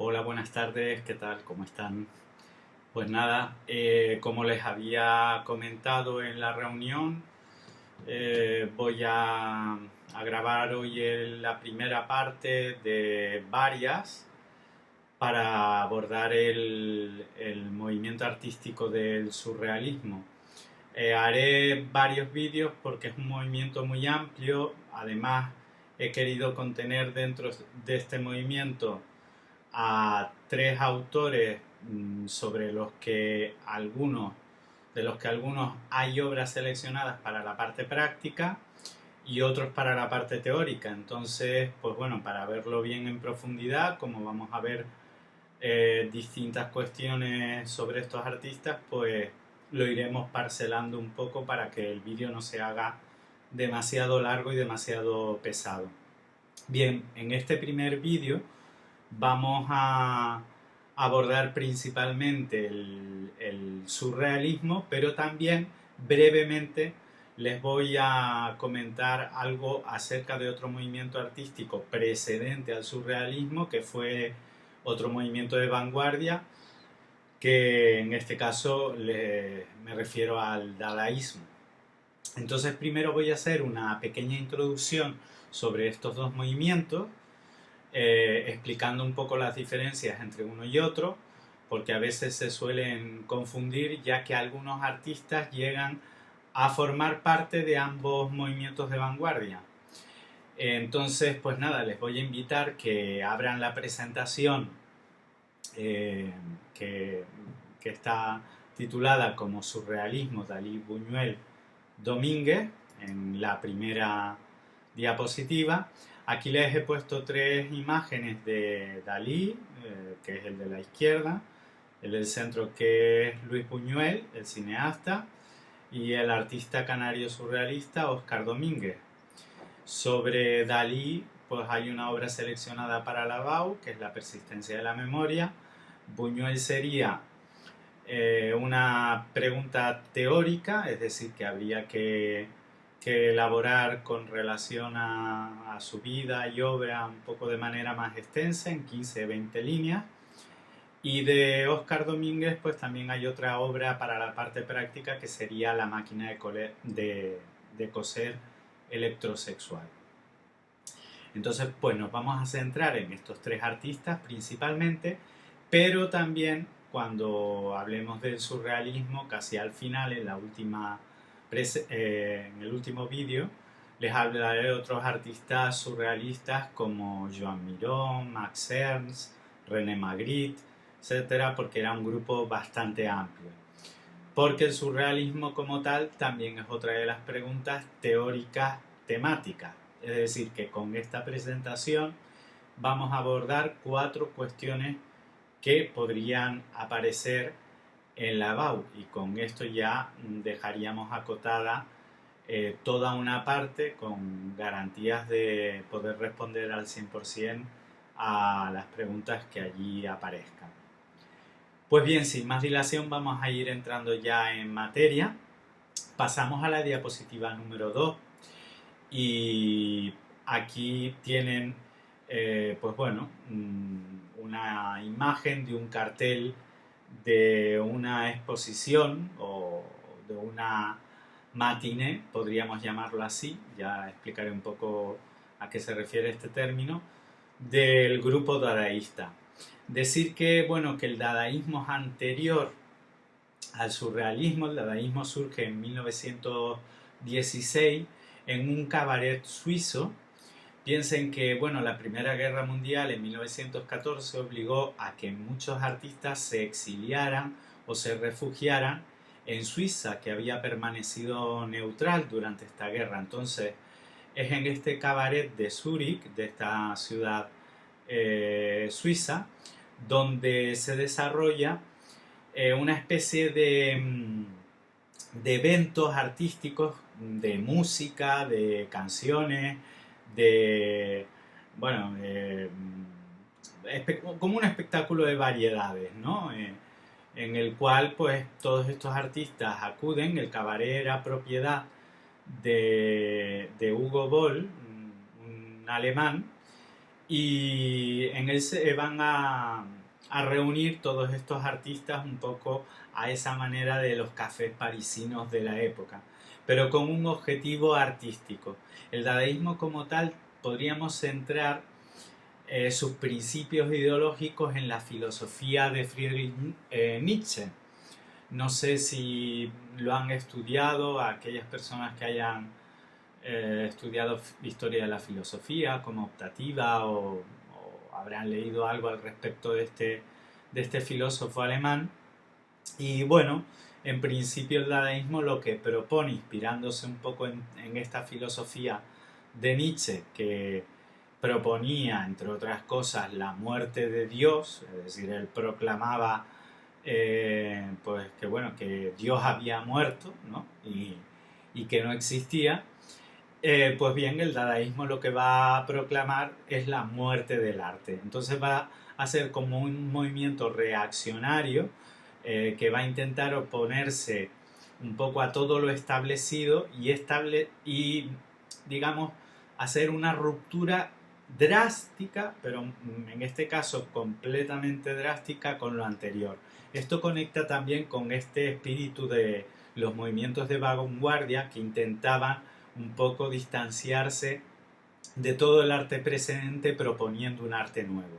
Hola, buenas tardes, ¿qué tal? ¿Cómo están? Pues nada, como les había comentado en la reunión, voy a grabar hoy la primera parte de varias para abordar el movimiento artístico del surrealismo. Haré varios vídeos porque es un movimiento muy amplio, además he querido contener dentro de este movimiento a tres autores sobre de los que algunos hay obras seleccionadas para la parte práctica y otros para la parte teórica. Entonces, pues bueno, para verlo bien en profundidad, como vamos a ver distintas cuestiones sobre estos artistas, pues lo iremos parcelando un poco para que el vídeo no se haga demasiado largo y demasiado pesado. Bien, en este primer vídeo vamos a abordar principalmente el surrealismo, pero también brevemente les voy a comentar algo acerca de otro movimiento artístico precedente al surrealismo, que fue otro movimiento de vanguardia, que en este caso me refiero al dadaísmo. Entonces primero voy a hacer una pequeña introducción sobre estos dos movimientos, explicando un poco las diferencias entre uno y otro, porque a veces se suelen confundir, ya que algunos artistas llegan a formar parte de ambos movimientos de vanguardia. Entonces, pues nada, les voy a invitar que abran la presentación eh, que, que está titulada como Surrealismo Dalí, Buñuel, Domínguez, en la primera diapositiva. Aquí les he puesto tres imágenes de Dalí, que es el de la izquierda, el del centro, que es Luis Buñuel, el cineasta, y el artista canario surrealista Óscar Domínguez. Sobre Dalí, pues hay una obra seleccionada para la BAU, que es La persistencia de la memoria. Buñuel sería una pregunta teórica, es decir, que habría que elaborar con relación a su vida y obra un poco de manera más extensa, en 15-20 líneas. Y de Óscar Domínguez, pues también hay otra obra para la parte práctica que sería La máquina de coser electrosexual. Entonces, pues nos vamos a centrar en estos tres artistas principalmente, pero también cuando hablemos del surrealismo, casi al final, en el último vídeo, les hablaré de otros artistas surrealistas como Joan Miró, Max Ernst, René Magritte, etcétera, porque era un grupo bastante amplio. Porque el surrealismo como tal también es otra de las preguntas teóricas temáticas. Es decir, que con esta presentación vamos a abordar cuatro cuestiones que podrían aparecer en la BAU, y con esto ya dejaríamos acotada toda una parte con garantías de poder responder al 100% a las preguntas que allí aparezcan. Pues bien, sin más dilación vamos a ir entrando ya en materia. Pasamos a la diapositiva número 2 y aquí tienen, pues bueno, una imagen de un cartel de una exposición o de una matiné, podríamos llamarlo así, ya explicaré un poco a qué se refiere este término, del grupo dadaísta. Decir que, bueno, que el dadaísmo es anterior al surrealismo. El dadaísmo surge en 1916 en un cabaret suizo. Piensen que, bueno, la Primera Guerra Mundial en 1914 obligó a que muchos artistas se exiliaran o se refugiaran en Suiza, que había permanecido neutral durante esta guerra. Entonces, es en este cabaret de Zúrich, de esta ciudad suiza, donde se desarrolla una especie de eventos artísticos, de música, de canciones, de, bueno, como un espectáculo de variedades, ¿no? En el cual pues todos estos artistas acuden. El cabaret era propiedad de Hugo Boll, un alemán, y en él se van a reunir todos estos artistas un poco a esa manera de los cafés parisinos de la época, pero con un objetivo artístico. El dadaísmo como tal podríamos centrar sus principios ideológicos en la filosofía de Friedrich Nietzsche. No sé si lo han estudiado aquellas personas que hayan estudiado historia de la filosofía como optativa o habrán leído algo al respecto de este filósofo alemán. Y bueno, en principio el dadaísmo lo que propone, inspirándose un poco en esta filosofía de Nietzsche, que proponía, entre otras cosas, la muerte de Dios, es decir, él proclamaba pues que bueno, que Dios había muerto, ¿no? Y que no existía. Pues bien, el dadaísmo lo que va a proclamar es la muerte del arte. Entonces va a ser como un movimiento reaccionario que va a intentar oponerse un poco a todo lo establecido y digamos, hacer una ruptura drástica, pero en este caso completamente drástica con lo anterior. Esto conecta también con este espíritu de los movimientos de vanguardia que intentaban un poco distanciarse de todo el arte precedente proponiendo un arte nuevo.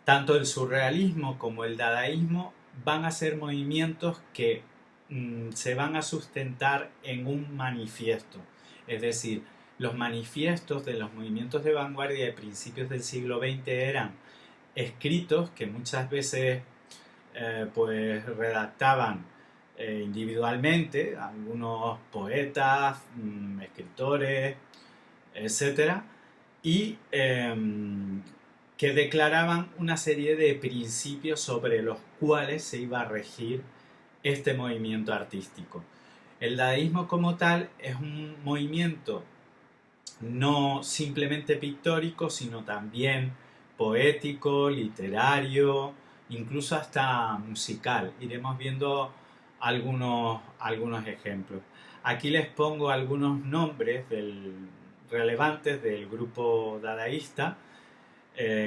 Tanto el surrealismo como el dadaísmo van a ser movimientos que se van a sustentar en un manifiesto. Es decir, los manifiestos de los movimientos de vanguardia de principios del siglo XX eran escritos que muchas veces pues redactaban individualmente algunos poetas, escritores, etcétera, y que declaraban una serie de principios sobre los cuales se iba a regir este movimiento artístico. El dadaísmo como tal es un movimiento no simplemente pictórico, sino también poético, literario, incluso hasta musical. Iremos viendo algunos ejemplos. Aquí les pongo algunos nombres relevantes del grupo dadaísta.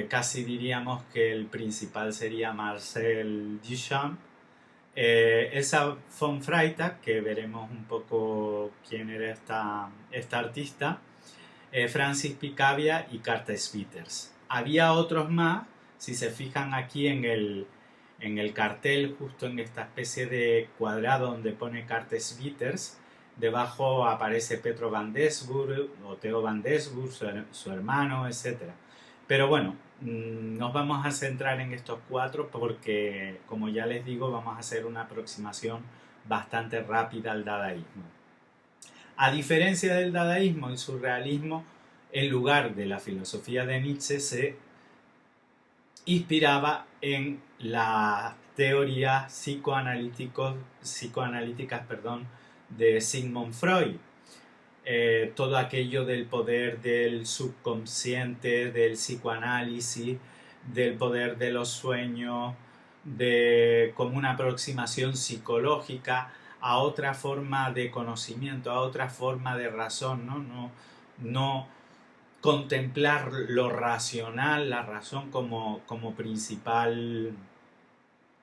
Casi diríamos que el principal sería Marcel Duchamp. Elsa von Freytag, que veremos un poco quién era esta artista. Francis Picabia y Carter Sweeters. Había otros más, si se fijan aquí en el cartel, justo en esta especie de cuadrado donde pone Carter Sweeters, debajo aparece Petro van Desburg o Theo van Desburg, su hermano, etc. Pero bueno, nos vamos a centrar en estos cuatro porque, como ya les digo, vamos a hacer una aproximación bastante rápida al dadaísmo. A diferencia del dadaísmo, el surrealismo, en lugar de la filosofía de Nietzsche, se inspiraba en las teorías psicoanalíticas de Sigmund Freud. Todo aquello del poder del subconsciente, del psicoanálisis, del poder de los sueños, como una aproximación psicológica a otra forma de conocimiento, a otra forma de razón, no contemplar lo racional, la razón como principal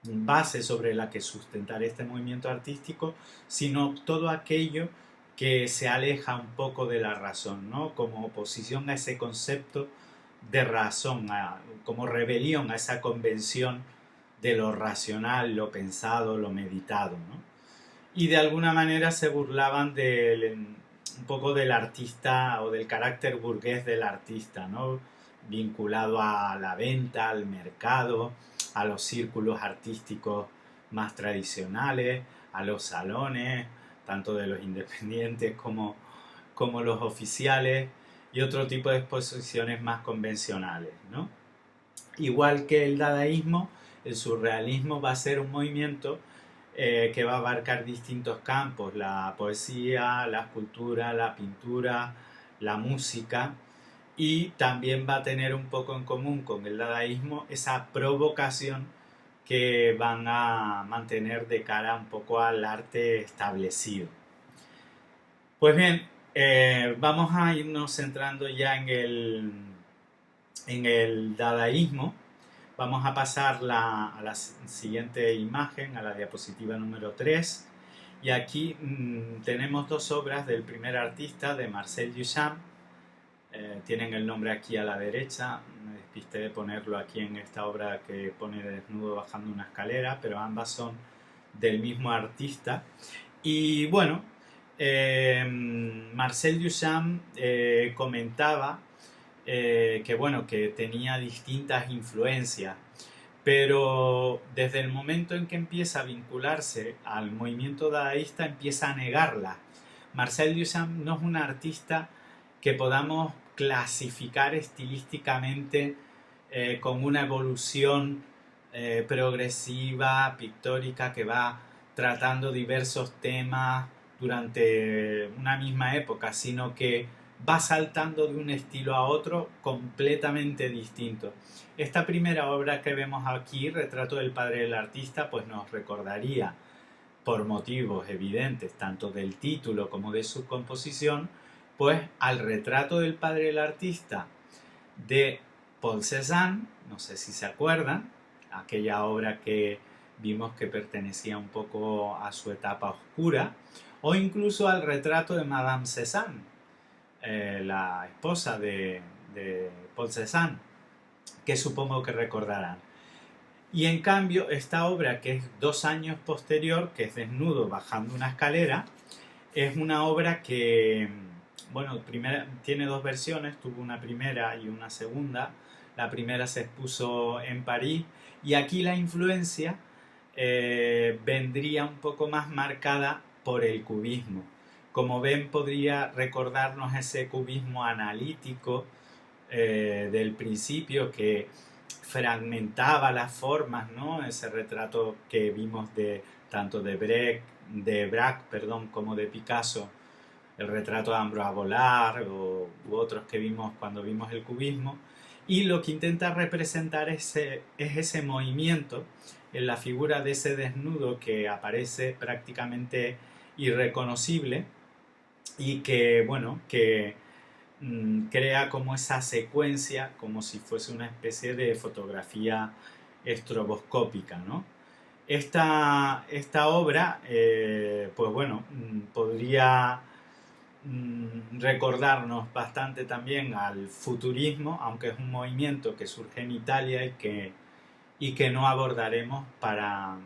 base sobre la que sustentar este movimiento artístico, sino todo aquello que se aleja un poco de la razón, ¿no? Como oposición a ese concepto de razón, como rebelión a esa convención de lo racional, lo pensado, lo meditado, ¿no? Y de alguna manera se burlaban un poco del artista o del carácter burgués del artista, ¿no? Vinculado a la venta, al mercado, a los círculos artísticos más tradicionales, a los salones, tanto de los independientes como los oficiales, y otro tipo de exposiciones más convencionales, ¿no? Igual que el dadaísmo, el surrealismo va a ser un movimiento que va a abarcar distintos campos: la poesía, la escultura, la pintura, la música, y también va a tener un poco en común con el dadaísmo esa provocación que van a mantener de cara un poco al arte establecido. Pues bien, vamos a irnos centrando ya en el dadaísmo. Vamos a pasar a la siguiente imagen, a la diapositiva número 3. Y aquí tenemos dos obras del primer artista, de Marcel Duchamp. Tienen el nombre aquí a la derecha. Me despisté de ponerlo aquí en esta obra que pone desnudo bajando una escalera, pero ambas son del mismo artista. Y bueno, Marcel Duchamp comentaba que bueno, que tenía distintas influencias, pero desde el momento en que empieza a vincularse al movimiento dadaísta empieza a negarla. Marcel Duchamp no es un artista que podamos clasificar estilísticamente con una evolución progresiva, pictórica, que va tratando diversos temas durante una misma época, sino que va saltando de un estilo a otro completamente distinto. Esta primera obra que vemos aquí, Retrato del padre del artista, pues nos recordaría, por motivos evidentes, tanto del título como de su composición, pues al Retrato del padre del artista de Paul Cézanne. No sé si se acuerdan, aquella obra que vimos que pertenecía un poco a su etapa oscura, o incluso al Retrato de Madame Cézanne, la esposa de Paul Cézanne, que supongo que recordarán. Y en cambio, esta obra, que es 2 años posterior, que es Desnudo bajando una escalera, es una obra que, bueno, tiene dos versiones, tuvo una primera y una segunda. La primera se expuso en París, y aquí la influencia vendría un poco más marcada por el cubismo. Como ven, podría recordarnos ese cubismo analítico del principio, que fragmentaba las formas, ¿no? Ese retrato que vimos tanto de Braque, como de Picasso, el retrato de Ambroise Vollard u otros que vimos cuando vimos el cubismo. Y lo que intenta representar es ese movimiento en la figura de ese desnudo que aparece prácticamente irreconocible, y que, bueno, que crea como esa secuencia, como si fuese una especie de fotografía estroboscópica, ¿no? Esta obra, pues bueno, podría recordarnos bastante también al futurismo, aunque es un movimiento que surge en Italia y que no abordaremos para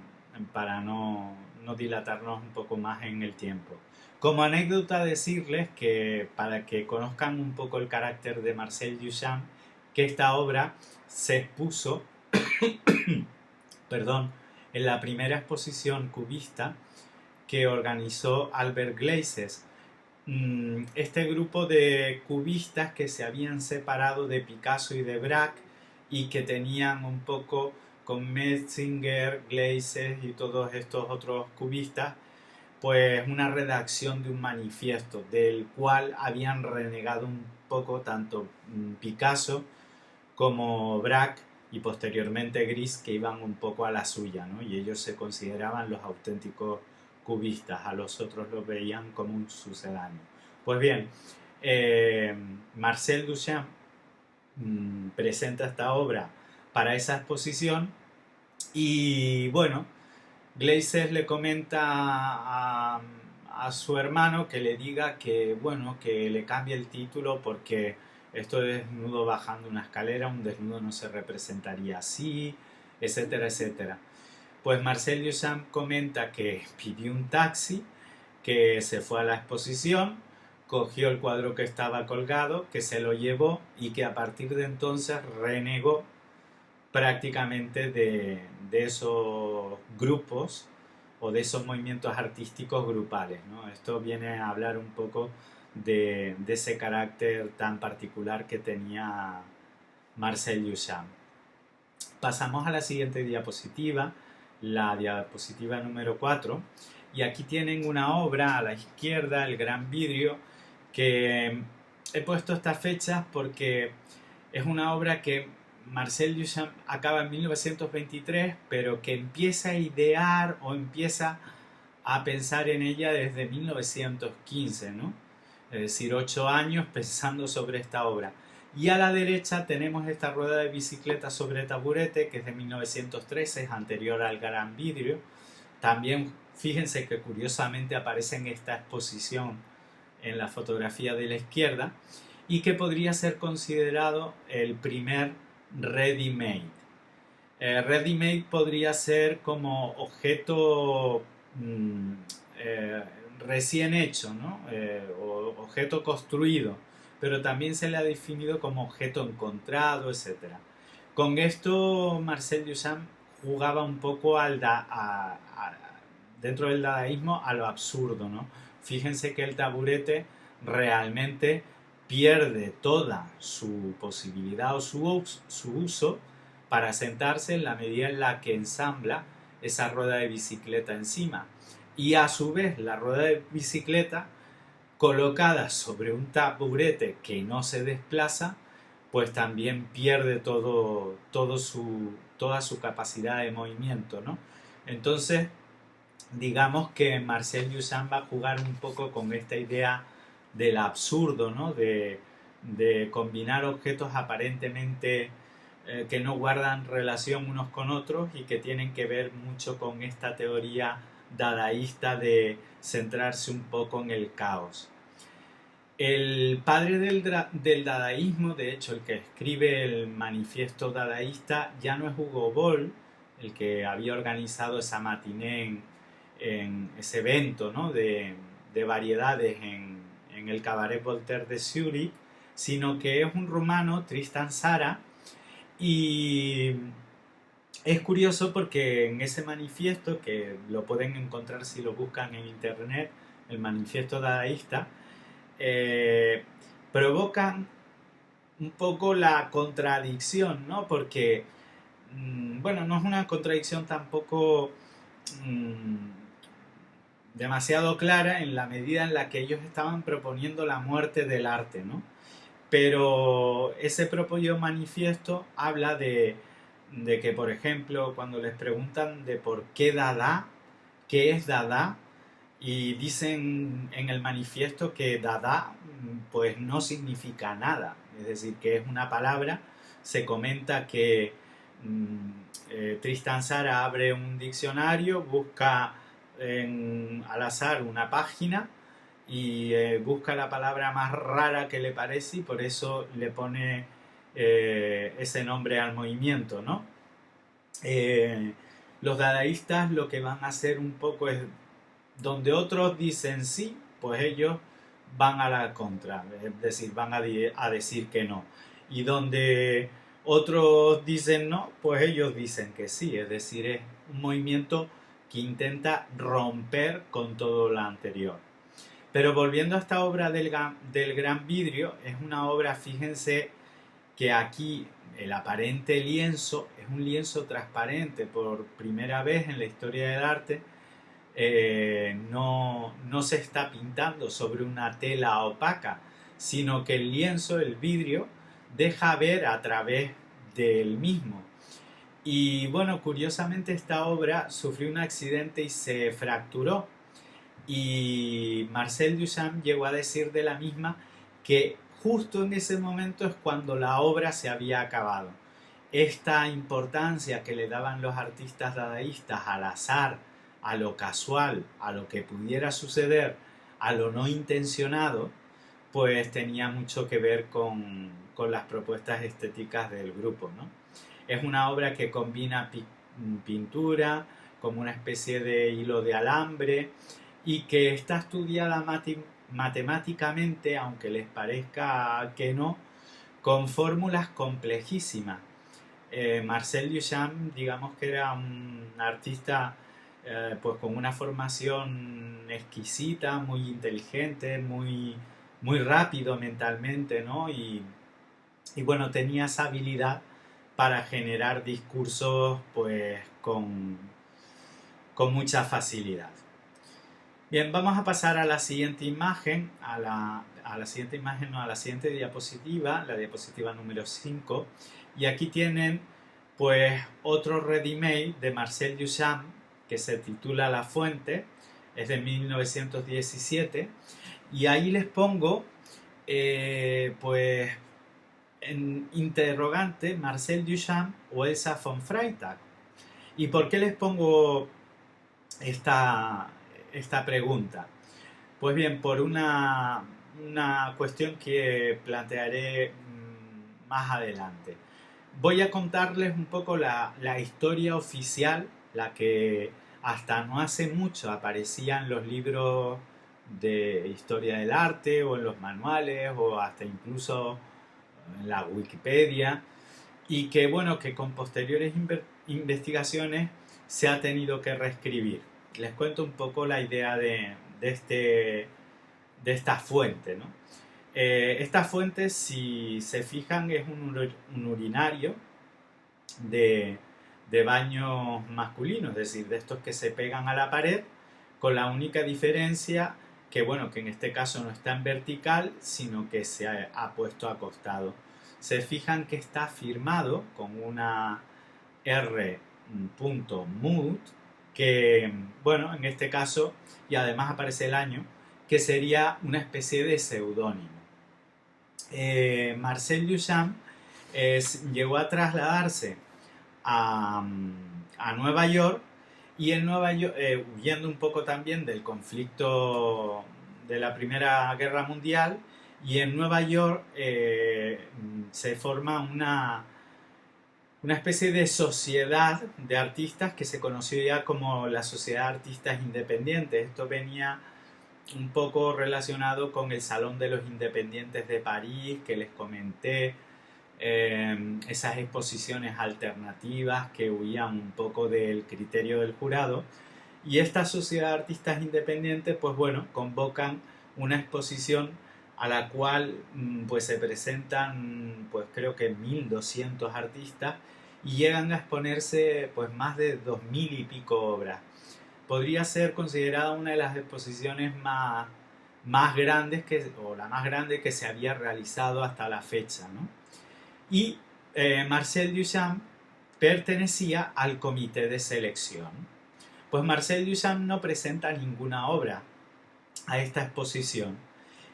no dilatarnos un poco más en el tiempo. Como anécdota, decirles que, para que conozcan un poco el carácter de Marcel Duchamp, que esta obra se expuso en la primera exposición cubista que organizó Albert Gleizes. Este grupo de cubistas que se habían separado de Picasso y de Braque, y que tenían un poco con Metzinger, Gleizes y todos estos otros cubistas, pues una redacción de un manifiesto del cual habían renegado un poco tanto Picasso como Braque y posteriormente Gris, que iban un poco a la suya, ¿no? Y ellos se consideraban los auténticos cubistas, a los otros los veían como un sucedáneo. Pues bien, Marcel Duchamp presenta esta obra para esa exposición, y bueno, Gleizes le comenta a su hermano que le diga que, bueno, que le cambie el título, porque esto de desnudo bajando una escalera, un desnudo no se representaría así, etcétera, etcétera. Pues Marcel Duchamp comenta que pidió un taxi, que se fue a la exposición, cogió el cuadro que estaba colgado, que se lo llevó, y que a partir de entonces renegó prácticamente de esos grupos o de esos movimientos artísticos grupales, ¿no? Esto viene a hablar un poco de ese carácter tan particular que tenía Marcel Duchamp. Pasamos a la siguiente diapositiva, la diapositiva número 4, y aquí tienen una obra a la izquierda, El Gran Vidrio, que he puesto estas fechas porque es una obra que Marcel Duchamp acaba en 1923, pero que empieza a idear o empieza a pensar en ella desde 1915, ¿no? Es decir, 8 años pensando sobre esta obra. Y a la derecha tenemos esta rueda de bicicleta sobre taburete, que es de 1913, es anterior al Gran Vidrio. También fíjense que curiosamente aparece en esta exposición en la fotografía de la izquierda, y que podría ser considerado el primer ready-made. Ready-made podría ser como objeto recién hecho, ¿no? O objeto construido, pero también se le ha definido como objeto encontrado, etc. Con esto Marcel Duchamp jugaba un poco dentro del dadaísmo a lo absurdo, ¿no? Fíjense que el taburete realmente pierde toda su posibilidad o su uso para sentarse en la medida en la que ensambla esa rueda de bicicleta encima. Y a su vez la rueda de bicicleta colocada sobre un taburete que no se desplaza, pues también pierde toda su capacidad de movimiento, ¿no? Entonces, digamos que Marcel Duchamp va a jugar un poco con esta idea del absurdo, ¿no? De combinar objetos aparentemente que no guardan relación unos con otros y que tienen que ver mucho con esta teoría dadaísta de centrarse un poco en el caos. El padre del dadaísmo, de hecho, el que escribe el manifiesto dadaísta, ya no es Hugo Boll, el que había organizado esa matiné en ese evento, ¿no? de variedades en el Cabaret Voltaire de Zurich, sino que es un rumano, Tristan Tzara, y es curioso porque en ese manifiesto, que lo pueden encontrar si lo buscan en internet, el manifiesto dadaísta, provocan un poco la contradicción, ¿no? Porque, bueno, no es una contradicción tampoco demasiado clara en la medida en la que ellos estaban proponiendo la muerte del arte, ¿no? Pero ese propio manifiesto habla de que, por ejemplo, cuando les preguntan de por qué Dada, qué es Dada, y dicen en el manifiesto que Dada pues no significa nada, es decir, que es una palabra. Se comenta que Tristan Tzara abre un diccionario, busca al azar una página y busca la palabra más rara que le parece y por eso le pone ese nombre al movimiento, ¿no? Los dadaístas lo que van a hacer un poco es, donde otros dicen sí, pues ellos van a la contra, es decir, van a decir que no. Y donde otros dicen no, pues ellos dicen que sí, es decir, es un movimiento que intenta romper con todo lo anterior. Pero volviendo a esta obra del Gran Vidrio, es una obra, fíjense que aquí el aparente lienzo es un lienzo transparente. Por primera vez en la historia del arte no se está pintando sobre una tela opaca, sino que el lienzo, el vidrio, deja ver a través del mismo. Y bueno, curiosamente esta obra sufrió un accidente y se fracturó. Y Marcel Duchamp llegó a decir de la misma que justo en ese momento es cuando la obra se había acabado. Esta importancia que le daban los artistas dadaístas al azar, a lo casual, a lo que pudiera suceder, a lo no intencionado, pues tenía mucho que ver con las propuestas estéticas del grupo, ¿no? Es una obra que combina pintura como una especie de hilo de alambre y que está estudiada matemáticamente, aunque les parezca que no, con fórmulas complejísimas. Marcel Duchamp, digamos que era un artista pues con una formación exquisita, muy inteligente, muy rápido mentalmente, ¿no? Y bueno, tenía esa habilidad para generar discursos pues con mucha facilidad. Bien, vamos a pasar a la siguiente imagen, a la siguiente diapositiva, la diapositiva número 5. Y aquí tienen pues otro ready-made de Marcel Duchamp que se titula La Fuente, es de 1917. Y ahí les pongo pues en interrogante Marcel Duchamp o Elsa von Freytag. ¿Y por qué les pongo esta, esta pregunta? Pues bien, por una cuestión que plantearé más adelante. Voy a contarles un poco la historia oficial, la que hasta no hace mucho aparecía en los libros de historia del arte o en los manuales o hasta incluso en la Wikipedia, y que bueno, que con posteriores investigaciones se ha tenido que reescribir. Les cuento un poco la idea de esta fuente, ¿no? Esta fuente, si se fijan, es un urinario de, de baño masculino, es decir, de estos que se pegan a la pared, con la única diferencia que, bueno, que en este caso no está en vertical, sino que se ha puesto acostado. Se fijan que está firmado con una R.Mood, que, bueno, en este caso, y además aparece el año, que sería una especie de seudónimo. Marcel Duchamp llegó a trasladarse a Nueva York, y en Nueva York, huyendo un poco también del conflicto de la Primera Guerra Mundial, y en Nueva York se forma una especie de sociedad de artistas que se conoció ya como la Sociedad de Artistas Independientes. Esto venía un poco relacionado con el Salón de los Independientes de París, que les comenté, esas exposiciones alternativas que huían un poco del criterio del jurado. Y esta Sociedad de Artistas Independientes, pues bueno, convocan una exposición a la cual pues se presentan, pues creo que 1200 artistas, y llegan a exponerse pues más de 2000 y pico obras. Podría ser considerada una de las exposiciones más grandes o la más grande que se había realizado hasta la fecha, ¿no? Y Marcel Duchamp pertenecía al comité de selección. Pues Marcel Duchamp no presenta ninguna obra a esta exposición,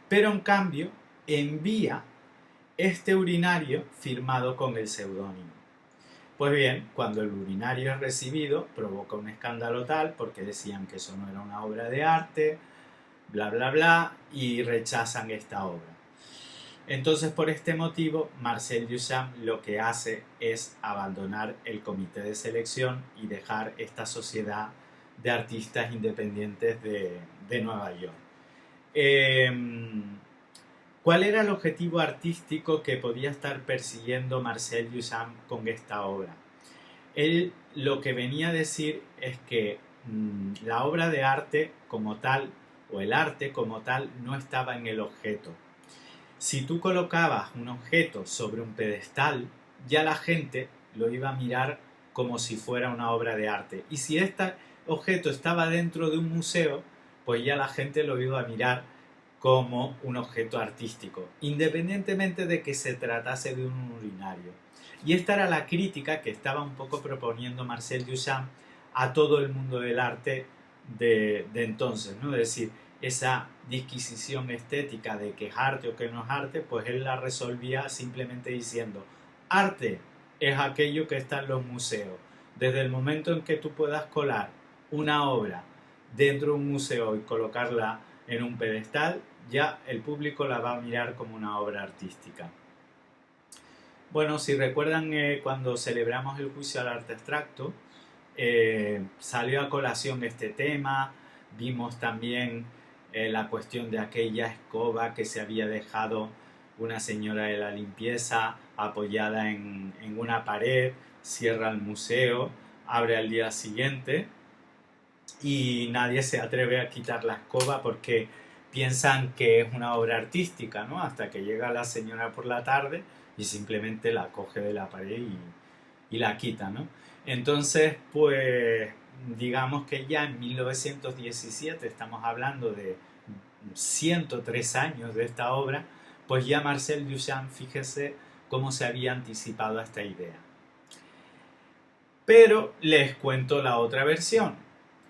pero en cambio envía este urinario firmado con el seudónimo. Pues bien, cuando el urinario es recibido, provoca un escándalo tal, porque decían que eso no era una obra de arte, bla bla bla, y rechazan esta obra. Entonces, por este motivo, Marcel Duchamp lo que hace es abandonar el comité de selección y dejar esta sociedad de artistas independientes de Nueva York. ¿Cuál era el objetivo artístico que podía estar persiguiendo Marcel Duchamp con esta obra? Él lo que venía a decir es que la obra de arte como tal, o el arte como tal, no estaba en el objeto. Si tú colocabas un objeto sobre un pedestal, ya la gente lo iba a mirar como si fuera una obra de arte. Y si este objeto estaba dentro de un museo, pues ya la gente lo iba a mirar como un objeto artístico, independientemente de que se tratase de un urinario. Y esta era la crítica que estaba un poco proponiendo Marcel Duchamp a todo el mundo del arte de entonces, ¿no? Es decir, esa disquisición estética de que es arte o que no es arte, pues él la resolvía simplemente diciendo: arte es aquello que está en los museos. Desde el momento en que tú puedas colar una obra dentro de un museo y colocarla en un pedestal, ya el público la va a mirar como una obra artística. Bueno, si recuerdan, cuando celebramos el juicio al arte abstracto, salió a colación este tema. Vimos también la cuestión de aquella escoba que se había dejado una señora de la limpieza apoyada en una pared, cierra el museo, abre al día siguiente y nadie se atreve a quitar la escoba porque piensan que es una obra artística, ¿no? Hasta que llega la señora por la tarde y simplemente la coge de la pared y la quita, ¿no? Entonces, pues digamos que ya en 1917, estamos hablando de 103 años de esta obra, pues ya Marcel Duchamp, fíjese cómo se había anticipado a esta idea. Pero les cuento la otra versión.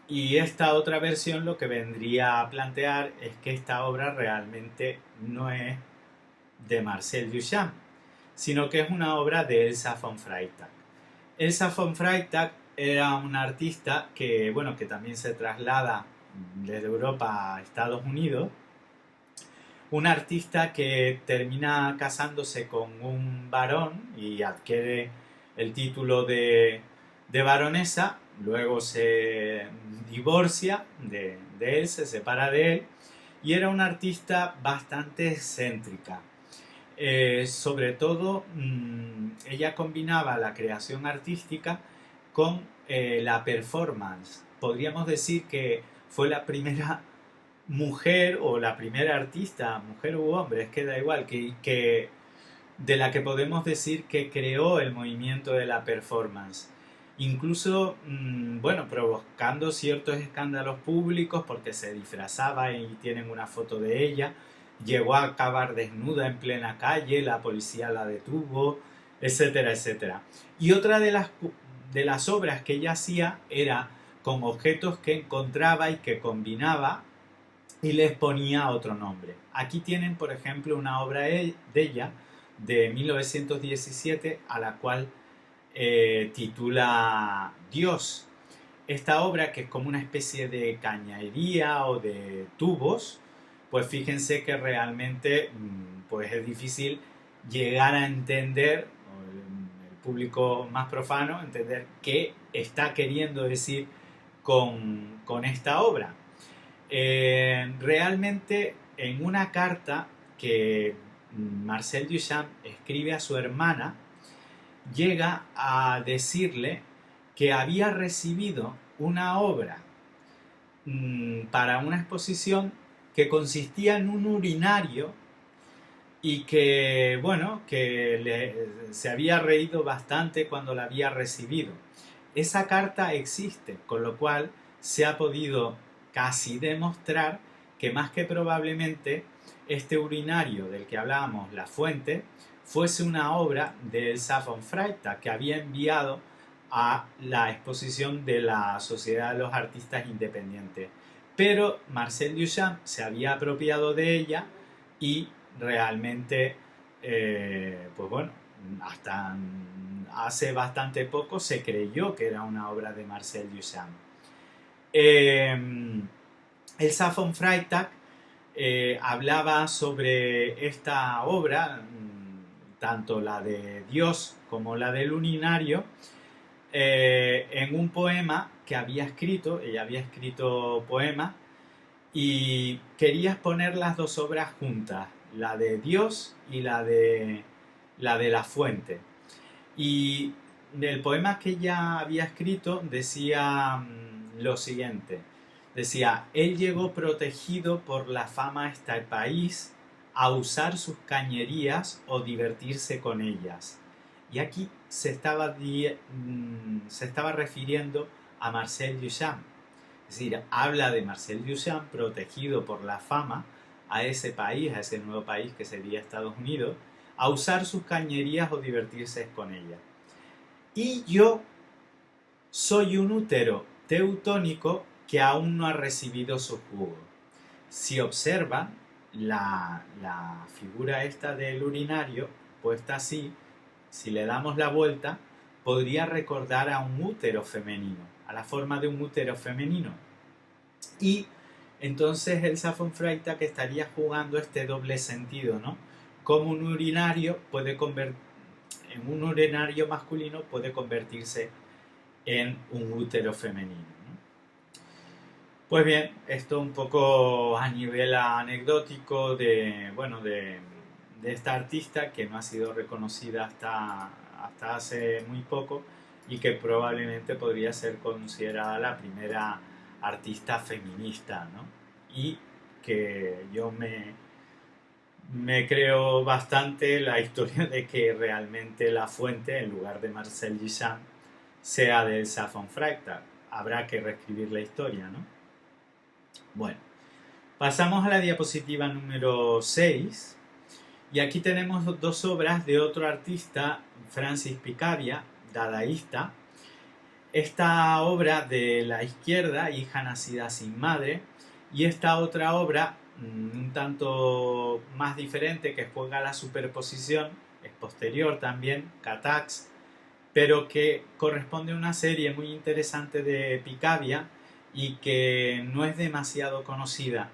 Y esta otra versión lo que vendría a plantear es que esta obra realmente no es de Marcel Duchamp, sino que es una obra de Elsa von Freytag. Elsa von Freytag era una artista que, bueno, que también se traslada desde Europa a Estados Unidos. Una artista que termina casándose con un varón y adquiere el título de baronesa, luego se divorcia de él, se separa de él, y era una artista bastante excéntrica. Sobre todo, ella combinaba la creación artística con la performance. Podríamos decir que fue la primera mujer o la primera artista, mujer u hombre, es que da igual, que de la que podemos decir que creó el movimiento de la performance. Incluso, bueno, provocando ciertos escándalos públicos porque se disfrazaba y tienen una foto de ella. Llegó a acabar desnuda en plena calle, la policía la detuvo, etcétera, etcétera. Y otra de las obras que ella hacía era con objetos que encontraba y que combinaba y les ponía otro nombre. Aquí tienen, por ejemplo, una obra de ella de 1917 a la cual titula Dios. Esta obra, que es como una especie de cañería o de tubos, pues fíjense que realmente pues es difícil llegar a entender, el público más profano, entender qué está queriendo decir con esta obra. Realmente en una carta que Marcel Duchamp escribe a su hermana, llega a decirle que había recibido una obra para una exposición que consistía en un urinario y que, bueno, se había reído bastante cuando la había recibido. Esa carta existe, con lo cual se ha podido casi demostrar que más que probablemente este urinario del que hablábamos, La Fuente, fuese una obra de Elsa von Freytag que había enviado a la exposición de la Sociedad de los Artistas Independientes. Pero Marcel Duchamp se había apropiado de ella y realmente, pues bueno, hasta hace bastante poco se creyó que era una obra de Marcel Duchamp. Elsa von Freytag hablaba sobre esta obra, tanto la de Dios como la del urinario, en un poema que había escrito. Ella había escrito poemas y quería exponer las dos obras juntas, la de Dios y la de La Fuente. Y el poema que ella había escrito decía lo siguiente. Decía: él llegó protegido por la fama a este país a usar sus cañerías o divertirse con ellas. Y aquí se estaba refiriendo a Marcel Duchamp. Es decir, habla de Marcel Duchamp protegido por la fama a ese país, a ese nuevo país que sería Estados Unidos, a usar sus cañerías o divertirse con ellas. Y yo soy un útero teutónico que aún no ha recibido su jugo. Si observan la figura esta del urinario, puesta así, si le damos la vuelta, podría recordar a un útero femenino, a la forma de un útero femenino. Y entonces Elsa von Freytag estaría jugando este doble sentido, ¿no? Como un urinario en un urinario masculino puede convertirse en un útero femenino, ¿no? Pues bien, esto un poco a nivel anecdótico de esta artista que no ha sido reconocida hasta hace muy poco y que probablemente podría ser considerada la primera artista feminista, ¿no? Y que yo me creo bastante la historia de que realmente La Fuente, en lugar de Marcel Duchamp, sea de Elsa von Freytag. Habrá que reescribir la historia, ¿no? Bueno, pasamos a la diapositiva número 6 y aquí tenemos dos obras de otro artista, Francis Picabia, dadaísta. Esta obra de la izquierda, Hija nacida sin madre, y esta otra obra un tanto más diferente que juega la superposición, es posterior también, Catax, pero que corresponde a una serie muy interesante de Picabia y que no es demasiado conocida.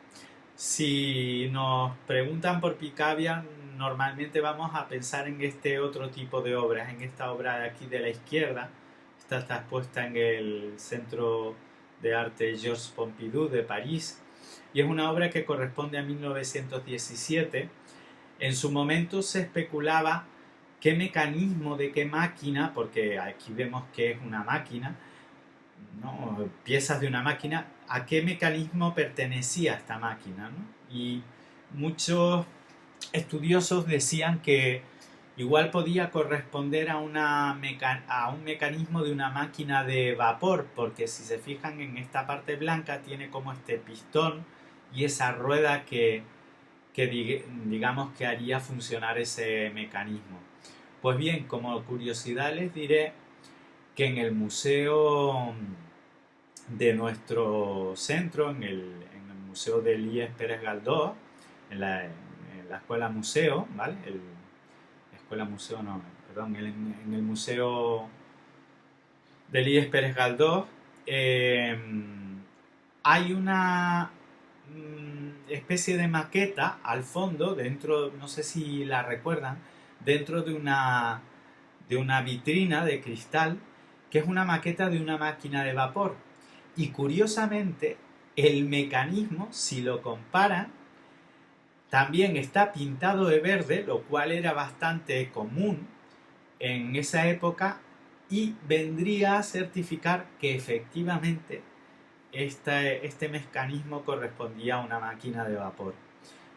Si nos preguntan por Picabia, normalmente vamos a pensar en este otro tipo de obras, en esta obra de aquí de la izquierda. Esta está expuesta en el Centro de Arte Georges Pompidou de París y es una obra que corresponde a 1917. En su momento se especulaba qué mecanismo de qué máquina, porque aquí vemos que es una máquina, ¿no? Piezas de una máquina, a qué mecanismo pertenecía esta máquina, ¿no? Y muchos estudiosos decían que igual podía corresponder a un mecanismo de una máquina de vapor, porque si se fijan en esta parte blanca tiene como este pistón y esa rueda que digamos que haría funcionar ese mecanismo. Pues bien, como curiosidad les diré que en el museo de nuestro centro, en el museo de Elías Pérez Galdós, en la escuela museo, ¿vale? La escuela museo no, perdón, en el museo de Elías Pérez Galdós, hay una especie de maqueta al fondo, dentro, no sé si la recuerdan, dentro de una vitrina de cristal, que es una maqueta de una máquina de vapor. Y curiosamente, el mecanismo, si lo comparan, también está pintado de verde, lo cual era bastante común en esa época y vendría a certificar que efectivamente este mecanismo correspondía a una máquina de vapor.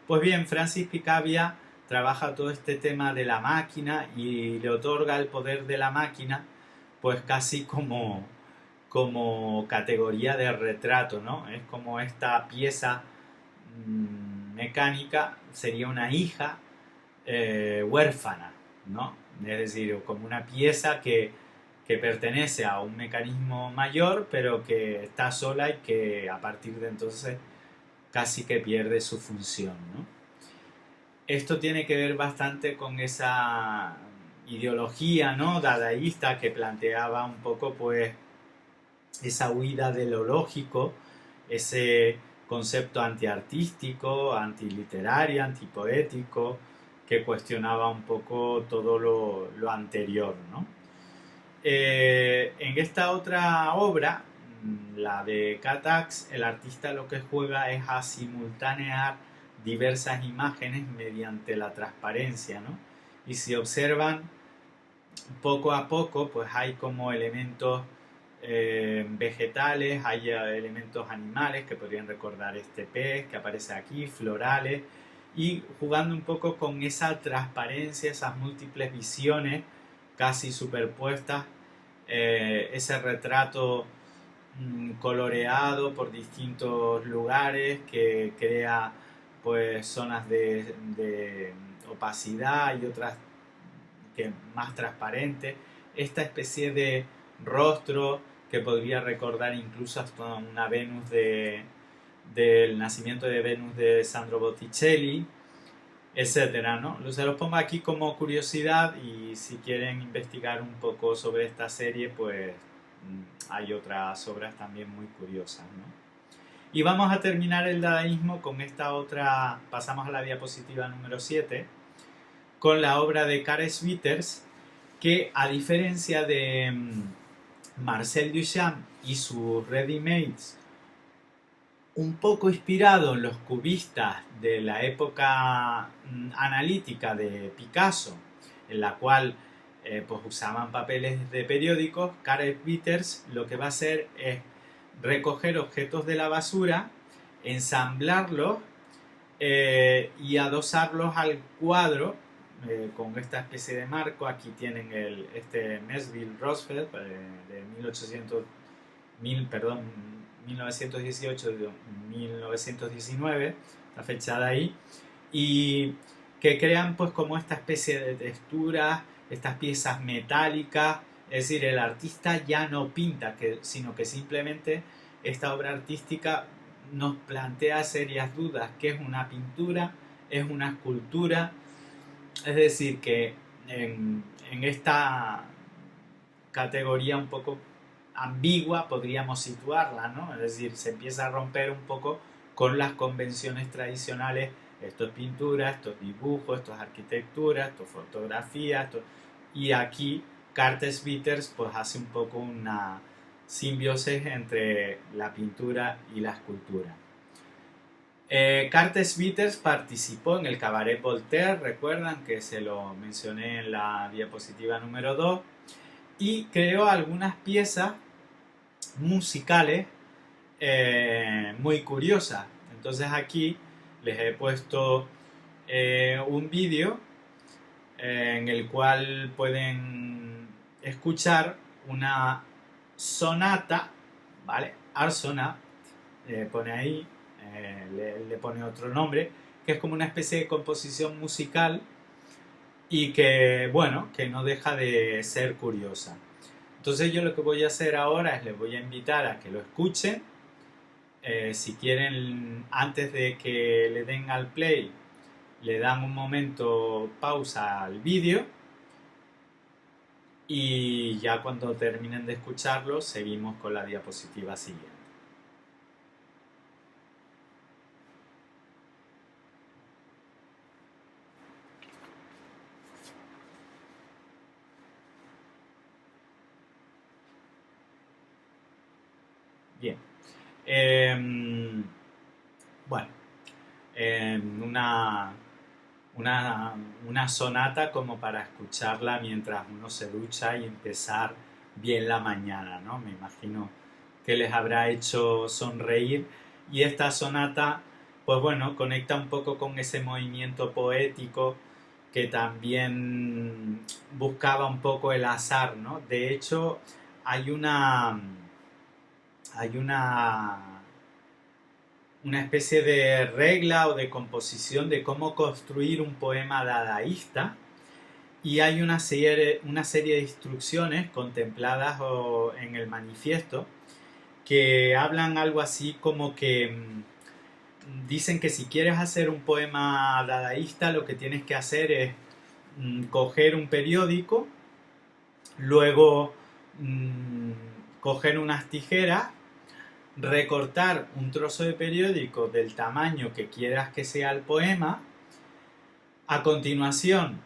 Pues bien, Francis Picabia trabaja todo este tema de la máquina y le otorga el poder de la máquina pues casi como categoría de retrato, ¿no? Es como esta pieza mecánica sería una hija huérfana, ¿no? Es decir, como una pieza que pertenece a un mecanismo mayor, pero que está sola y que a partir de entonces casi que pierde su función, ¿no? Esto tiene que ver bastante con esa ideología, ¿no?, dadaísta, que planteaba un poco pues esa huida de lo lógico, ese concepto antiartístico, antiliterario, antipoético, que cuestionaba un poco todo lo anterior, ¿no? En esta otra obra, la de Catax, el artista lo que juega es a simultanear diversas imágenes mediante la transparencia, ¿no? Y si observan poco a poco, pues hay como elementos vegetales, hay elementos animales que podrían recordar este pez que aparece aquí, florales, y jugando un poco con esa transparencia, esas múltiples visiones casi superpuestas, ese retrato coloreado por distintos lugares que crea pues zonas de opacidad y otras que más transparentes, esta especie de rostro que podría recordar incluso hasta una Venus del nacimiento de Venus de Sandro Botticelli, etcétera, ¿no? Se los pongo aquí como curiosidad y si quieren investigar un poco sobre esta serie, pues hay otras obras también muy curiosas, ¿no? Y vamos a terminar el dadaísmo con esta otra, pasamos a la diapositiva número 7, con la obra de Karl Schwitters, que a diferencia de Marcel Duchamp y sus ready-mades, un poco inspirado en los cubistas de la época analítica de Picasso, en la cual pues usaban papeles de periódicos, Karl Schwitters lo que va a hacer es recoger objetos de la basura, ensamblarlos y adosarlos al cuadro con esta especie de marco. Aquí tienen este Melville Roosevelt de 1918-1919, está fechada ahí, y que crean pues como esta especie de texturas, estas piezas metálicas. Es decir, el artista ya no pinta, sino que simplemente esta obra artística nos plantea serias dudas. ¿Qué es una pintura? ¿Es una escultura? Es decir, que en esta categoría un poco ambigua podríamos situarla, ¿no? Es decir, se empieza a romper un poco con las convenciones tradicionales, esto es pintura, esto es dibujo, esto es arquitectura, esto es fotografía, y aquí Cartes Bitters pues hace un poco una simbiosis entre la pintura y la escultura. Cartes Bitters participó en el Cabaret Voltaire, recuerdan que se lo mencioné en la diapositiva número 2, y creó algunas piezas musicales muy curiosas. Entonces aquí les he puesto un vídeo en el cual pueden escuchar una sonata, ¿vale? Arsonat, pone ahí, le pone otro nombre, que es como una especie de composición musical y que, bueno, que no deja de ser curiosa. Entonces yo lo que voy a hacer ahora es les voy a invitar a que lo escuchen. Si quieren, antes de que le den al play, le dan un momento pausa al vídeo y ya cuando terminen de escucharlo seguimos con la diapositiva siguiente. Bien. Bueno, una sonata como para escucharla mientras uno se ducha y empezar bien la mañana, ¿no? Me imagino que les habrá hecho sonreír y esta sonata, pues bueno, conecta un poco con ese movimiento poético que también buscaba un poco el azar, ¿no? De hecho, hay una especie de regla o de composición de cómo construir un poema dadaísta y hay una serie de instrucciones contempladas en el manifiesto que hablan algo así como que dicen que si quieres hacer un poema dadaísta lo que tienes que hacer es coger un periódico, luego coger unas tijeras, recortar un trozo de periódico del tamaño que quieras que sea el poema, a continuación,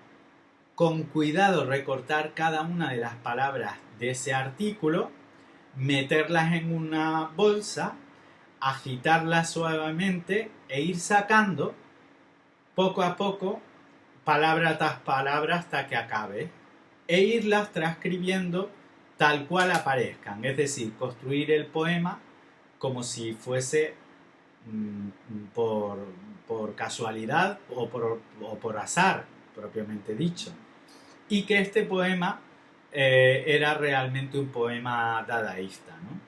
con cuidado recortar cada una de las palabras de ese artículo, meterlas en una bolsa, agitarlas suavemente e ir sacando poco a poco, palabra tras palabra hasta que acabe, e irlas transcribiendo tal cual aparezcan, es decir, construir el poema como si fuese por casualidad o por azar, propiamente dicho. Y que este poema era realmente un poema dadaísta, ¿no?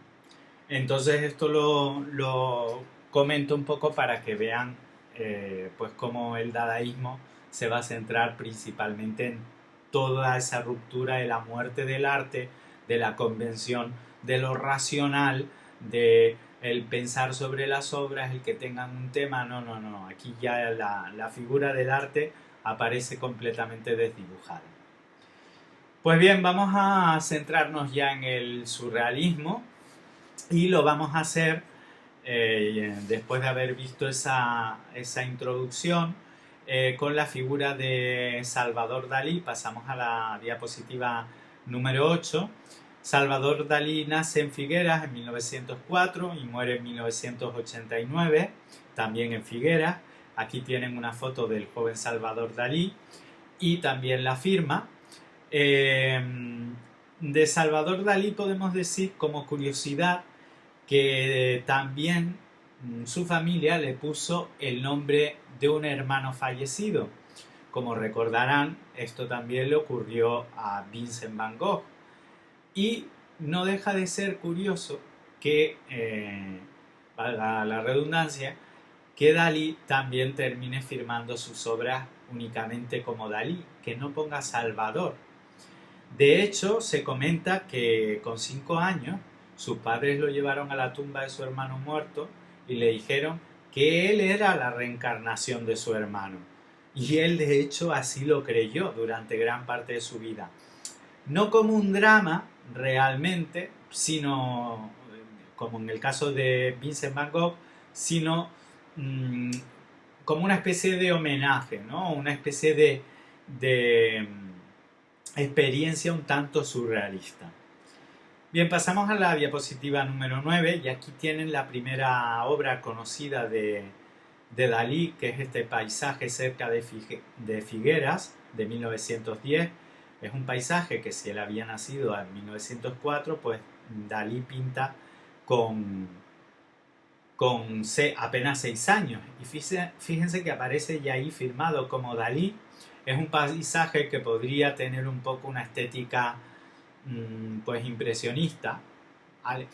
Entonces esto lo comento un poco para que vean pues cómo el dadaísmo se va a centrar principalmente en toda esa ruptura de la muerte del arte, de la convención, de lo racional, de el pensar sobre las obras, el que tengan un tema, no, aquí ya la figura del arte aparece completamente desdibujada. Pues bien, vamos a centrarnos ya en el surrealismo y lo vamos a hacer después de haber visto esa introducción con la figura de Salvador Dalí. Pasamos a la diapositiva número 8. Salvador Dalí nace en Figueras en 1904 y muere en 1989, también en Figueras. Aquí tienen una foto del joven Salvador Dalí y también la firma. De Salvador Dalí podemos decir como curiosidad que también su familia le puso el nombre de un hermano fallecido. Como recordarán, esto también le ocurrió a Vincent van Gogh. Y no deja de ser curioso que, valga la redundancia, que Dalí también termine firmando sus obras únicamente como Dalí, que no ponga Salvador. De hecho, se comenta que con 5 años sus padres lo llevaron a la tumba de su hermano muerto y le dijeron que él era la reencarnación de su hermano. y él de hecho así lo creyó durante gran parte de su vida. No como un drama realmente, sino como en el caso de Vincent Van Gogh, sino mmm, como una especie de homenaje, ¿no? Una especie de experiencia un tanto surrealista. Bien, pasamos a la diapositiva número 9 y aquí tienen la primera obra conocida de Dalí, que es este paisaje cerca de Figueras de 1910. Es un paisaje que si él había nacido en 1904, pues Dalí pinta con, con apenas 6 años. Y fíjense que aparece ya ahí firmado como Dalí. Es un paisaje que podría tener un poco una estética pues impresionista,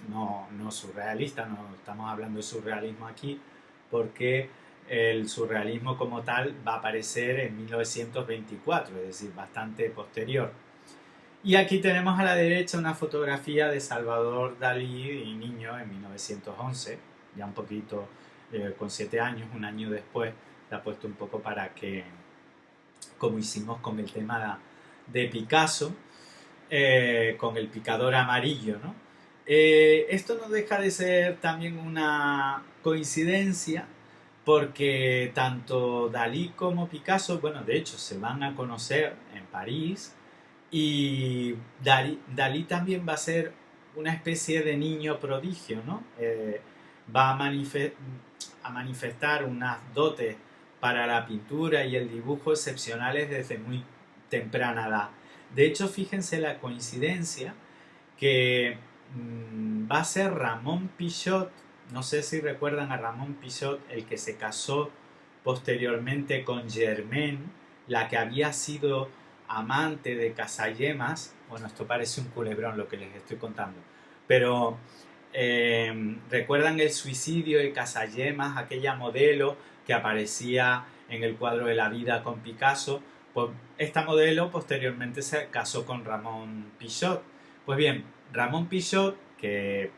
no surrealista, no estamos hablando de surrealismo aquí, porque el surrealismo como tal va a aparecer en 1924, es decir, bastante posterior. Y aquí tenemos a la derecha una fotografía de Salvador Dalí y niño en 1911, ya un poquito con 7 años, un año después, la he puesto un poco para que, como hicimos con el tema de Picasso, con el picador amarillo, ¿no? Esto no deja de ser también una coincidencia porque tanto Dalí como Picasso, bueno, de hecho se van a conocer en París y Dalí también va a ser una especie de niño prodigio, ¿no? Va a manifestar unas dotes para la pintura y el dibujo excepcionales desde muy temprana edad. De hecho, fíjense la coincidencia que va a ser Ramón Pichot, no sé si recuerdan a Ramón Pichot, el que se casó posteriormente con Germaine, la que había sido amante de Casayemas. Bueno, esto parece un culebrón lo que les estoy contando, pero ¿recuerdan el suicidio de Casayemas, aquella modelo que aparecía en el cuadro de la vida con Picasso? Pues esta modelo posteriormente se casó con Ramón Pichot. Pues bien, Ramón Pichot, que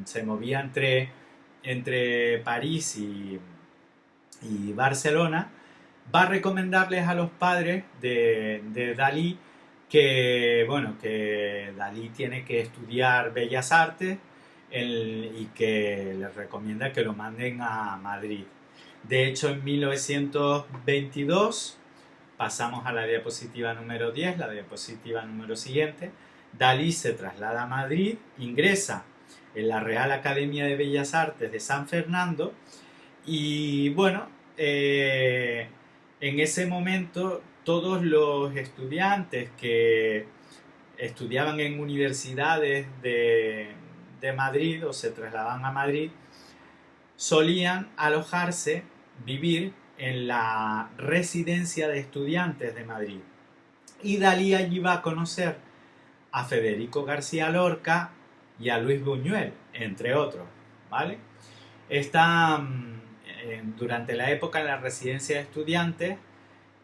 se movía entre París y Barcelona, va a recomendarles a los padres de Dalí que, bueno, que Dalí tiene que estudiar Bellas Artes y que les recomienda que lo manden a Madrid. De hecho, en 1922, pasamos a la diapositiva número 10, la diapositiva número siguiente, Dalí se traslada a Madrid, ingresa en la Real Academia de Bellas Artes de San Fernando y bueno, en ese momento todos los estudiantes que estudiaban en universidades de Madrid o se trasladaban a Madrid solían alojarse, vivir en la residencia de estudiantes de Madrid. Y Dalí allí va a conocer a Federico García Lorca y a Luis Buñuel, entre otros, ¿vale? Durante la época en la residencia de estudiantes,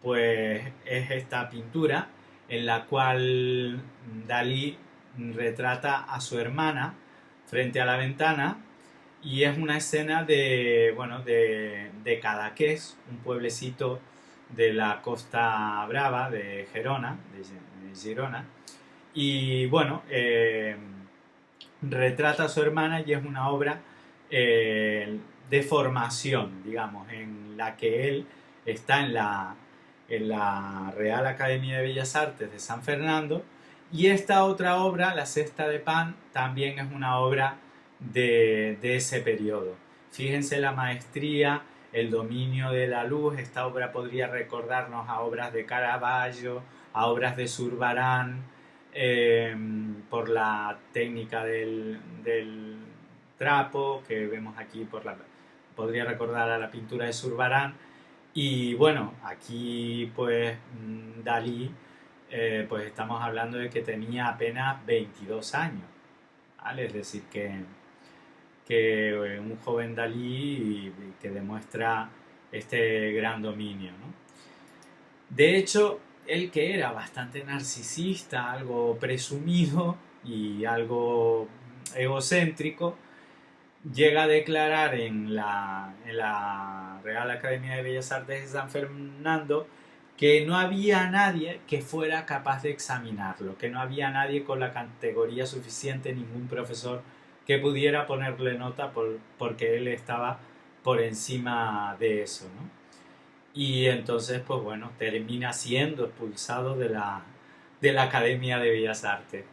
pues es esta pintura en la cual Dalí retrata a su hermana frente a la ventana y es una escena de Cadaqués, un pueblecito de la Costa Brava de Gerona, de Girona, y bueno, retrata a su hermana y es una obra de formación, digamos, en la que él está en la Real Academia de Bellas Artes de San Fernando y esta otra obra, La Cesta de Pan, también es una obra de ese periodo. Fíjense la maestría, el dominio de la luz, esta obra podría recordarnos a obras de Caravaggio, a obras de Zurbarán, por la técnica del trapo que vemos aquí, podría recordar a la pintura de Zurbarán. Y bueno, aquí pues Dalí, pues estamos hablando de que tenía apenas 22 años, ¿vale? Es decir, que un joven Dalí que demuestra este gran dominio, ¿no? De hecho, él que era bastante narcisista, algo presumido y algo egocéntrico, llega a declarar en la Real Academia de Bellas Artes de San Fernando que no había nadie que fuera capaz de examinarlo, que no había nadie con la categoría suficiente, ningún profesor que pudiera ponerle nota porque él estaba por encima de eso, ¿no? Y entonces, pues bueno, termina siendo expulsado de la Academia de Bellas Artes.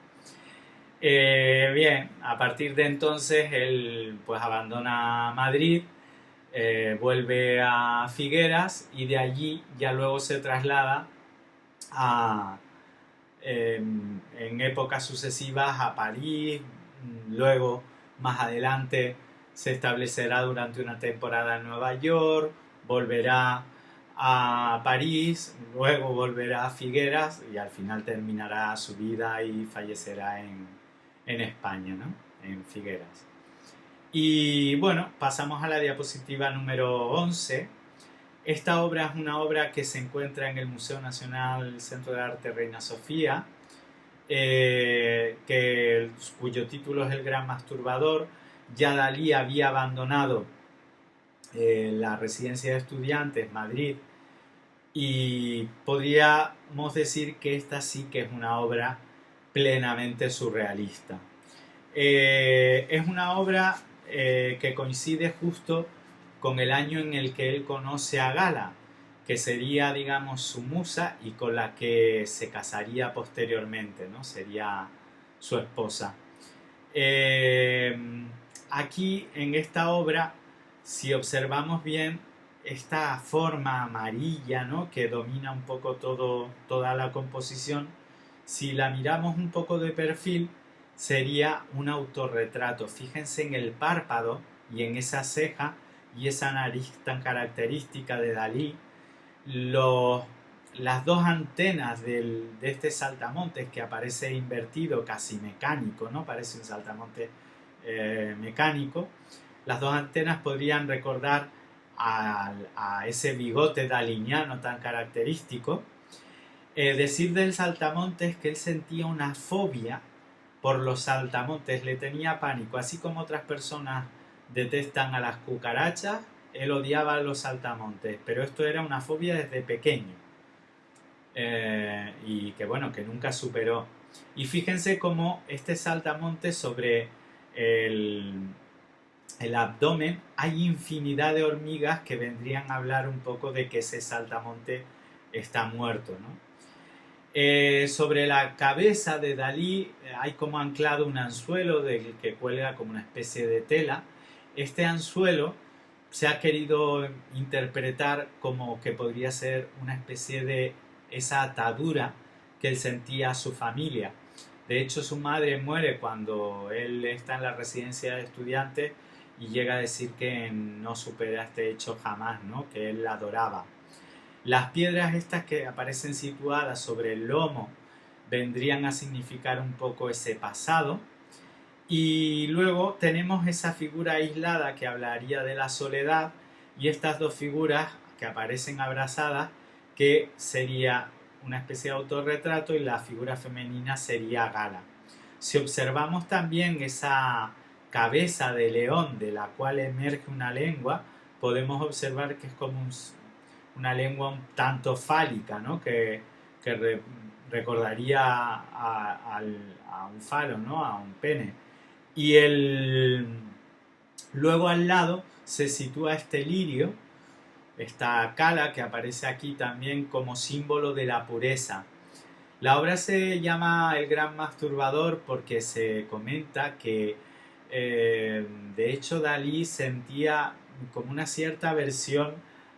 Bien, a partir de entonces él pues abandona Madrid, vuelve a Figueras y de allí ya luego se traslada a, en épocas sucesivas a París, luego más adelante se establecerá durante una temporada en Nueva York, volverá a París, luego volverá a Figueras y al final terminará su vida y fallecerá en España, ¿no? En Figueras. Y bueno, pasamos a la diapositiva número 11. Esta obra es una obra que se encuentra en el Museo Nacional Centro de Arte Reina Sofía, cuyo título es El Gran Masturbador. Ya Dalí había abandonado la residencia de estudiantes, Madrid, y podríamos decir que esta sí que es una obra plenamente surrealista. Es una obra que coincide justo con el año en el que él conoce a Gala, que sería, digamos, su musa y con la que se casaría posteriormente, ¿no? Sería su esposa. Eh, Aquí, en esta obra, si observamos bien, esta forma amarilla, ¿no? Que domina un poco toda la composición, si la miramos un poco de perfil, sería un autorretrato. Fíjense en el párpado y en esa ceja y esa nariz tan característica de Dalí. Los, las dos antenas de este saltamontes que aparece invertido, casi mecánico, ¿no? Parece un saltamontes mecánico. Las dos antenas podrían recordar a ese bigote daliniano tan característico. Decir del saltamontes que él sentía una fobia por los saltamontes, le tenía pánico, así como otras personas detestan a las cucarachas, él odiaba a los saltamontes, pero esto era una fobia desde pequeño, y que bueno, que nunca superó. Y fíjense cómo este saltamontes sobre el, el abdomen hay infinidad de hormigas que vendrían a hablar un poco de que ese saltamonte está muerto, ¿no? Sobre la cabeza de Dalí hay como anclado un anzuelo del que cuelga como una especie de tela. Este anzuelo se ha querido interpretar como que podría ser una especie de esa atadura que él sentía a su familia. De hecho, su madre muere cuando él está en la residencia de estudiantes y llega a decir que no supera este hecho jamás, ¿no? Que él la adoraba. Las piedras estas que aparecen situadas sobre el lomo vendrían a significar un poco ese pasado. Y luego tenemos esa figura aislada que hablaría de la soledad y estas dos figuras que aparecen abrazadas, que sería una especie de autorretrato y la figura femenina sería Gala. Si observamos también esa cabeza de león de la cual emerge una lengua, podemos observar que es como una lengua un tanto fálica, ¿no? Que recordaría a un falo, ¿no? A un pene. Y luego al lado se sitúa este lirio, esta cala que aparece aquí también como símbolo de la pureza. La obra se llama El Gran Masturbador porque se comenta que de hecho Dalí sentía como una cierta aversión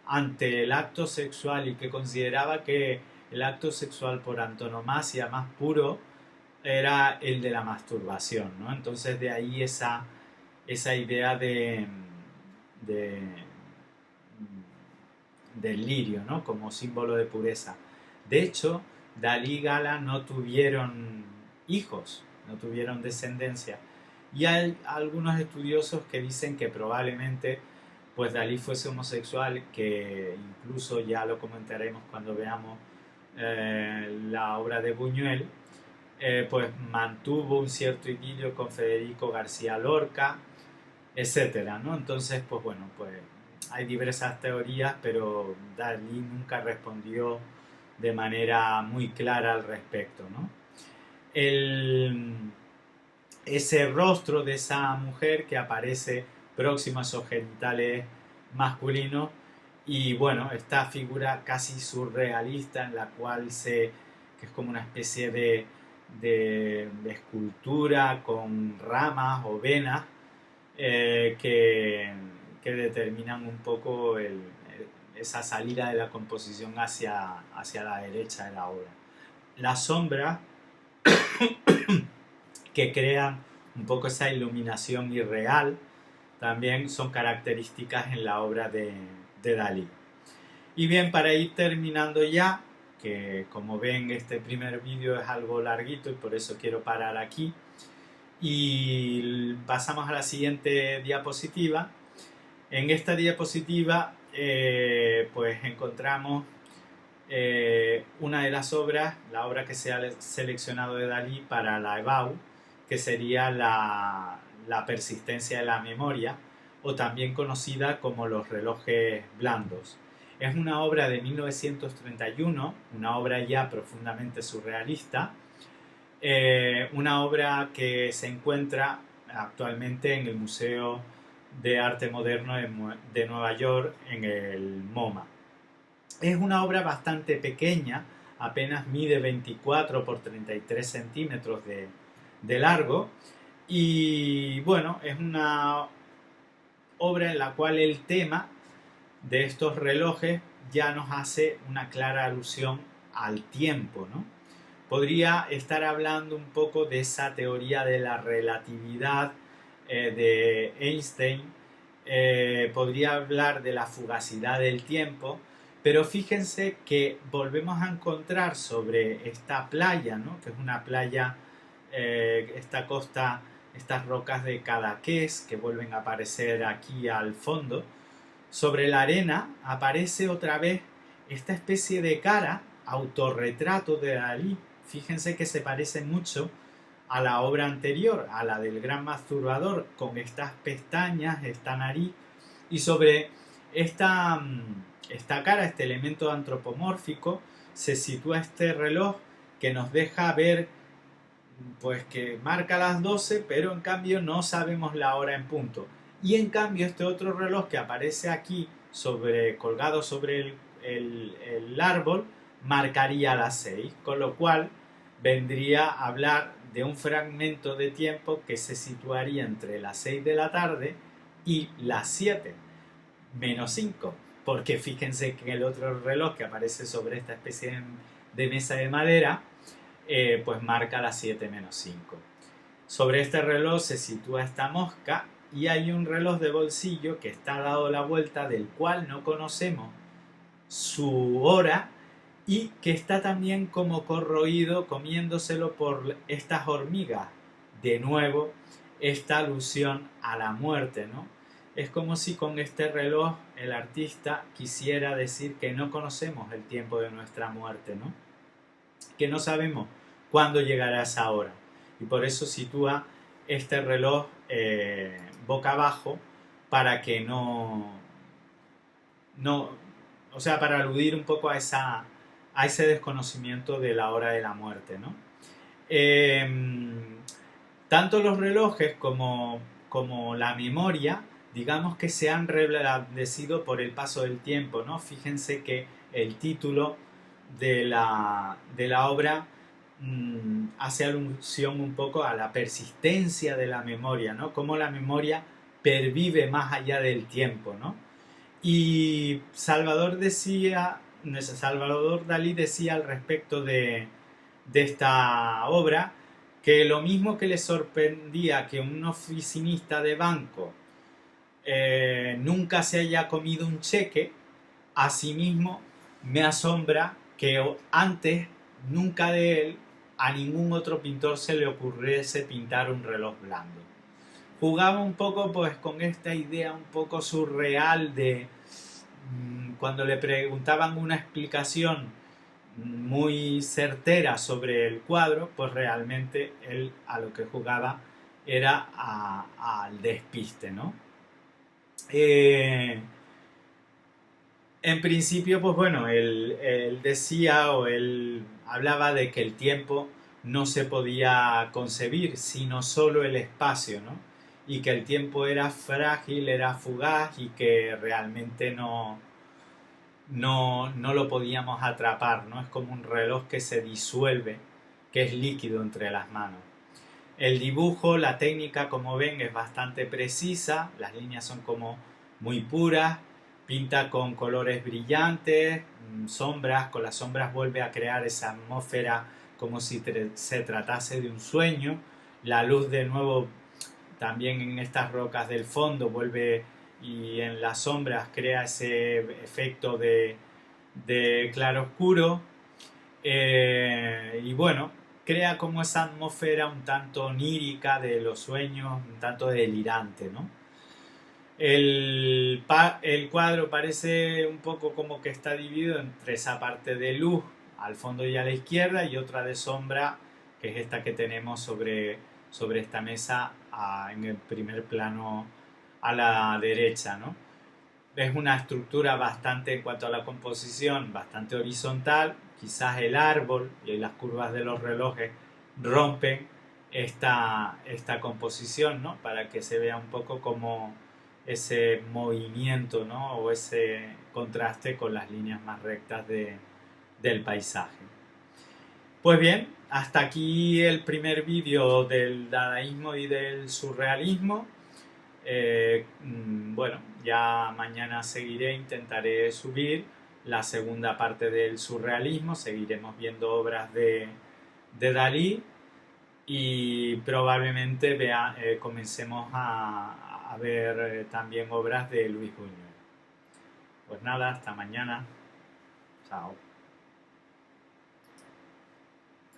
ante el acto sexual y que consideraba que el acto sexual por antonomasia más puro era el de la masturbación, ¿no? Entonces de ahí esa idea de, del lirio, ¿no? Como símbolo de pureza. De hecho, Dalí y Gala no tuvieron hijos, no tuvieron descendencia. Y hay algunos estudiosos que dicen que probablemente pues Dalí fuese homosexual, que incluso ya lo comentaremos cuando veamos la obra de Buñuel, pues mantuvo un cierto idilio con Federico García Lorca, etcétera, ¿no? Entonces, pues bueno, pues hay diversas teorías, pero Dalí nunca respondió de manera muy clara al respecto, ¿no? El, ese rostro de esa mujer que aparece próximo a esos genitales masculinos y bueno, esta figura casi surrealista en la cual que es como una especie de escultura con ramas o venas que determinan un poco esa salida de la composición hacia la derecha de la obra. Las sombras que crean un poco esa iluminación irreal también son características en la obra de Dalí. Y bien, para ir terminando ya, que como ven este primer vídeo es algo larguito y por eso quiero parar aquí, y pasamos a la siguiente diapositiva. En esta diapositiva pues encontramos una de las obras, la obra que se ha seleccionado de Dalí para la EBAU, que sería la persistencia de la memoria, o también conocida como los relojes blandos. Es una obra de 1931, una obra ya profundamente surrealista, una obra que se encuentra actualmente en el Museo de Arte Moderno de Nueva York, en el MoMA. Es una obra bastante pequeña, apenas mide 24 por 33 centímetros de largo, y bueno, es una obra en la cual el tema de estos relojes ya nos hace una clara alusión al tiempo, ¿no? Podría estar hablando un poco de esa teoría de la relatividad de Einstein, podría hablar de la fugacidad del tiempo, pero fíjense que volvemos a encontrar sobre esta playa, ¿no? Que es una playa, esta costa, estas rocas de Cadaqués que vuelven a aparecer aquí al fondo. Sobre la arena aparece otra vez esta especie de cara, autorretrato de Dalí. Fíjense que se parece mucho a la obra anterior, a la del gran masturbador, con estas pestañas, esta nariz, y sobre esta cara, este elemento antropomórfico, se sitúa este reloj que nos deja ver pues que marca las 12, pero en cambio no sabemos la hora en punto. Y en cambio este otro reloj que aparece aquí colgado sobre el árbol marcaría las 6, con lo cual vendría a hablar de un fragmento de tiempo que se situaría entre las 6 de la tarde y las 7 menos 5, porque fíjense que el otro reloj que aparece sobre esta especie de mesa de madera pues marca las 7 menos 5. Sobre este reloj se sitúa esta mosca y hay un reloj de bolsillo que está dado la vuelta, del cual no conocemos su hora y que está también como corroído, comiéndoselo por estas hormigas. De nuevo, esta alusión a la muerte, ¿no? Es como si con este reloj el artista quisiera decir que no conocemos el tiempo de nuestra muerte, ¿no? Que no sabemos cuándo llegará esa hora. Y por eso sitúa este reloj boca abajo para que o sea, para aludir un poco a ese desconocimiento de la hora de la muerte, ¿no? Tanto los relojes como la memoria, digamos que se han reblandecido por el paso del tiempo, ¿no? Fíjense que el título de la obra hace alusión un poco a la persistencia de la memoria, ¿no? Cómo la memoria pervive más allá del tiempo, ¿no? Y Salvador Dalí decía al respecto de esta obra que lo mismo que le sorprendía que un oficinista de banco nunca se haya comido un cheque, asimismo me asombra que antes nunca de él a ningún otro pintor se le ocurriese pintar un reloj blando. Jugaba un poco pues con esta idea un poco surreal de cuando le preguntaban una explicación muy certera sobre el cuadro, pues realmente él a lo que jugaba era al despiste, ¿no? Eh, en principio, pues bueno, él decía o él hablaba de que el tiempo no se podía concebir, sino solo el espacio, ¿no? Y que el tiempo era frágil, era fugaz y que realmente no lo podíamos atrapar, ¿no? Es como un reloj que se disuelve, que es líquido entre las manos. El dibujo, la técnica, como ven, es bastante precisa, las líneas son como muy puras, pinta con colores brillantes, sombras, con las sombras vuelve a crear esa atmósfera como si se tratase de un sueño, la luz de nuevo también en estas rocas del fondo vuelve y en las sombras crea ese efecto de claro oscuro. Y bueno, crea como esa atmósfera un tanto onírica de los sueños, un tanto delirante, ¿no? El cuadro parece un poco como que está dividido entre esa parte de luz al fondo y a la izquierda y otra de sombra, que es esta que tenemos sobre esta mesa en el primer plano a la derecha, ¿no? Es una estructura bastante, en cuanto a la composición, bastante horizontal. Quizás el árbol y las curvas de los relojes rompen esta composición, ¿no? Para que se vea un poco como ese movimiento, ¿no? O ese contraste con las líneas más rectas del paisaje. Pues bien, hasta aquí el primer vídeo del dadaísmo y del surrealismo. Bueno, ya mañana seguiré, intentaré subir la segunda parte del surrealismo, seguiremos viendo obras de Dalí y probablemente comencemos a ver también obras de Luis Buñuel. Pues nada, hasta mañana. Chao.